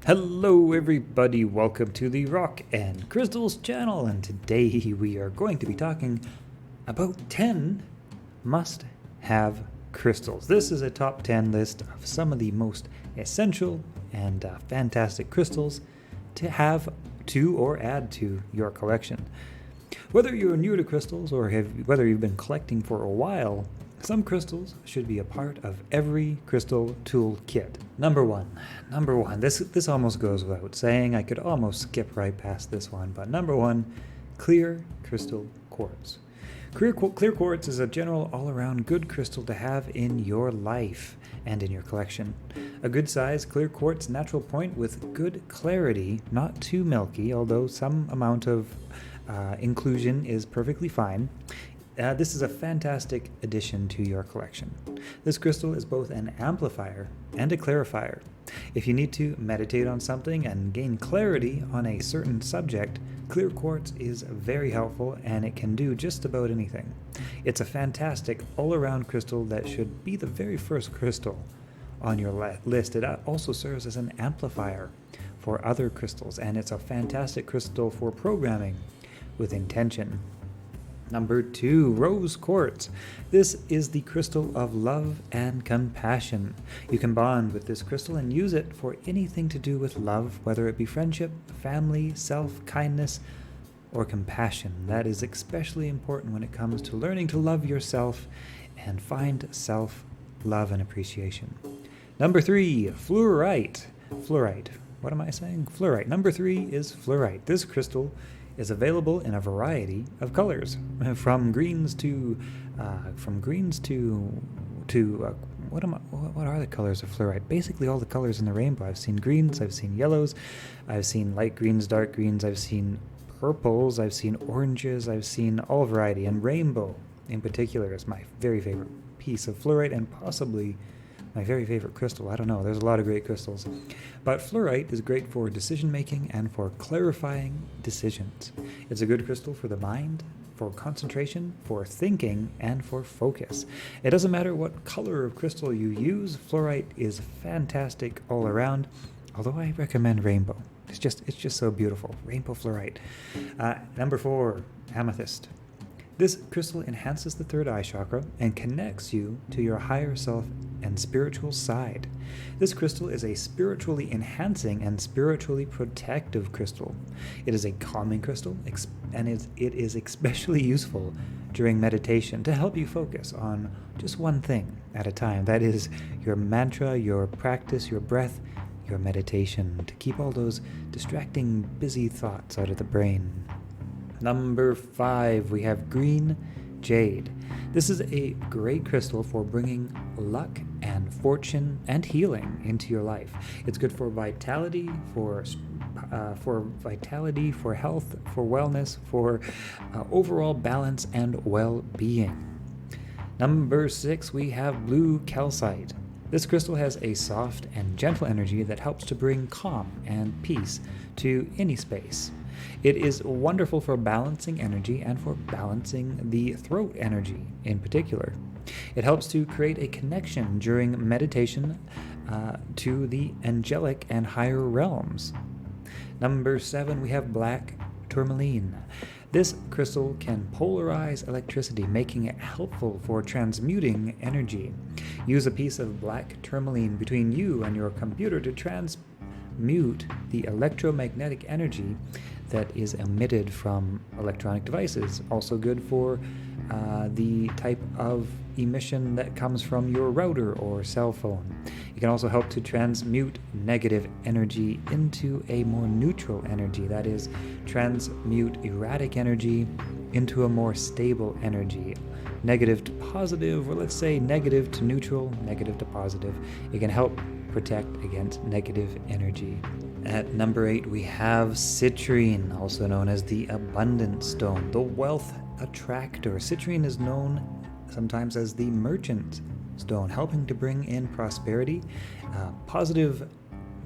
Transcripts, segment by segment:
Hello everybody, welcome to the Rock and Crystals channel, and today we are going to be talking about 10 must-have crystals. This is a top 10 list of some of the most essential and fantastic crystals to have to or add to your collection. Whether you're new to crystals or whether you've been collecting for a while, some crystals should be a part of every crystal tool kit. Number one, this almost goes without saying. I could almost skip right past this one, but number one, clear crystal quartz. Clear quartz is a general all-around good crystal to have in your life and in your collection. A good size clear quartz natural point with good clarity, not too milky, although some amount of inclusion is perfectly fine. This is a fantastic addition to your collection. This crystal is both an amplifier and a clarifier. If you need to meditate on something and gain clarity on a certain subject, clear quartz is very helpful and it can do just about anything. It's a fantastic all-around crystal that should be the very first crystal on your list. It also serves as an amplifier for other crystals, and it's a fantastic crystal for programming with intention. Number two, rose quartz. This is the crystal of love and compassion. You can bond with this crystal and use it for anything to do with love, whether it be friendship, family, self-kindness, or compassion. That is especially important when it comes to learning to love yourself and find self-love and appreciation. Number three, fluorite. What am I saying? Fluorite. Number three is fluorite. This crystal is available in a variety of colors, from greens to what are the colors of fluorite? Basically all the colors in the rainbow. I've seen greens, I've seen yellows, I've seen light greens, dark greens, I've seen purples, I've seen oranges, I've seen all variety, and rainbow in particular is my very favorite piece of fluorite and possibly my very favorite crystal. I don't know, there's a lot of great crystals. But fluorite is great for decision making and for clarifying decisions. It's a good crystal for the mind, for concentration, for thinking, and for focus. It doesn't matter what color of crystal you use, fluorite is fantastic all around, although I recommend rainbow. It's just so beautiful. Rainbow fluorite. Number four, amethyst. This crystal enhances the third eye chakra and connects you to your higher self and spiritual side. This crystal is a spiritually enhancing and spiritually protective crystal. It is a calming crystal, and it is especially useful during meditation to help you focus on just one thing at a time. That is your mantra, your practice, your breath, your meditation, to keep all those distracting, busy thoughts out of the brain. Number five, we have green jade. This is a great crystal for bringing luck and fortune and healing into your life. It's good for vitality, for health, for wellness, for overall balance and well-being. Number six, we have blue calcite. This crystal has a soft and gentle energy that helps to bring calm and peace to any space. It is wonderful for balancing energy and for balancing the throat energy in particular. It helps to create a connection during meditation to the angelic and higher realms. Number seven, we have black tourmaline. This crystal can polarize electricity, making it helpful for transmuting energy. Use a piece of black tourmaline between you and your computer to transmute the electromagnetic energy that is emitted from electronic devices. Also good for the type of emission that comes from your router or cell phone. It can also help to transmute negative energy into a more neutral energy. That is, transmute erratic energy into a more stable energy. Negative to positive, or let's say negative to neutral, negative to positive. It can help protect against negative energy. At number 8, we have citrine, also known as the abundance stone, the wealth attractor. Citrine is known sometimes as the merchant stone, helping to bring in prosperity, positive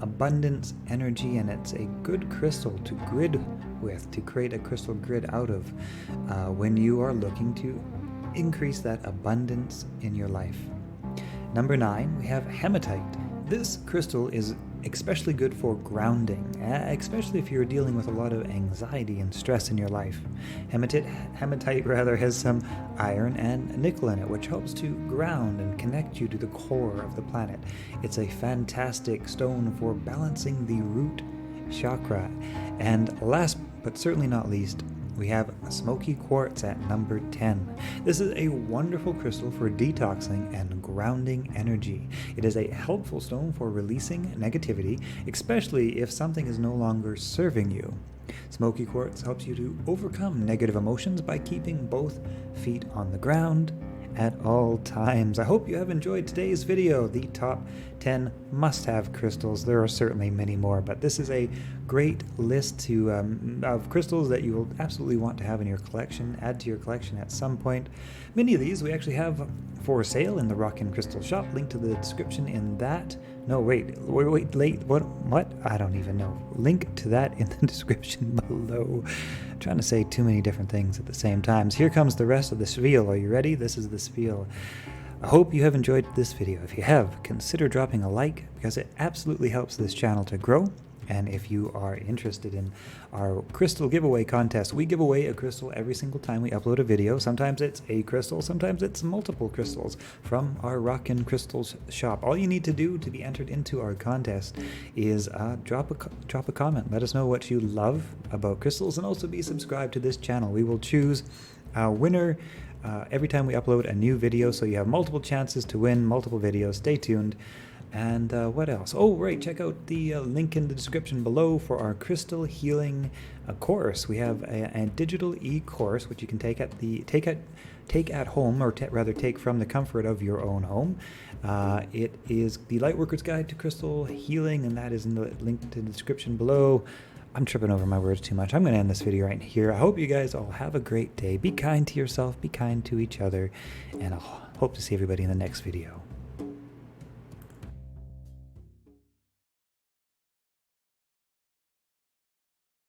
abundance energy, and it's a good crystal to grid with, to create a crystal grid out of when you are looking to increase that abundance in your life. Number 9, we have hematite. This crystal is especially good for grounding, especially if you're dealing with a lot of anxiety and stress in your life. Hematite has some iron and nickel in it, which helps to ground and connect you to the core of the planet. It's a fantastic stone for balancing the root chakra. And last but certainly not least, we have smoky quartz at number 10. This is a wonderful crystal for detoxing and grounding energy. It is a helpful stone for releasing negativity, especially if something is no longer serving you. Smoky quartz helps you to overcome negative emotions by keeping both feet on the ground at all times. I hope you have enjoyed today's video, the top 10 must-have crystals. There are certainly many more, but this is a great list of crystals that you will absolutely want to have in your collection, add to your collection at some point. Many of these we actually have for sale in the Rock and Crystal shop, link to the description in that. No, wait, what? I don't even know. Link to that in the description below. I'm trying to say too many different things at the same time. So here comes the rest of the spiel. Are you ready? This is the spiel. I hope you have enjoyed this video. If you have, consider dropping a like because it absolutely helps this channel to grow. And if you are interested in our crystal giveaway contest, we give away a crystal every single time we upload a video. Sometimes it's a crystal, sometimes it's multiple crystals from our Rock and Crystals shop. All you need to do to be entered into our contest is drop a comment. Let us know what you love about crystals, and also be subscribed to this channel. We will choose a winner every time we upload a new video, so you have multiple chances to win multiple videos. Stay tuned. And what else? Oh, right, check out the link in the description below for our crystal healing course. We have a digital e-course which you can take at home, or rather take from the comfort of your own home. It is the Lightworker's Guide to Crystal Healing, and that is in the link to the description below. I'm tripping over my words too much. I'm going to end this video right here. I hope you guys all have a great day. Be kind to yourself, be kind to each other, and I'll hope to see everybody in the next video.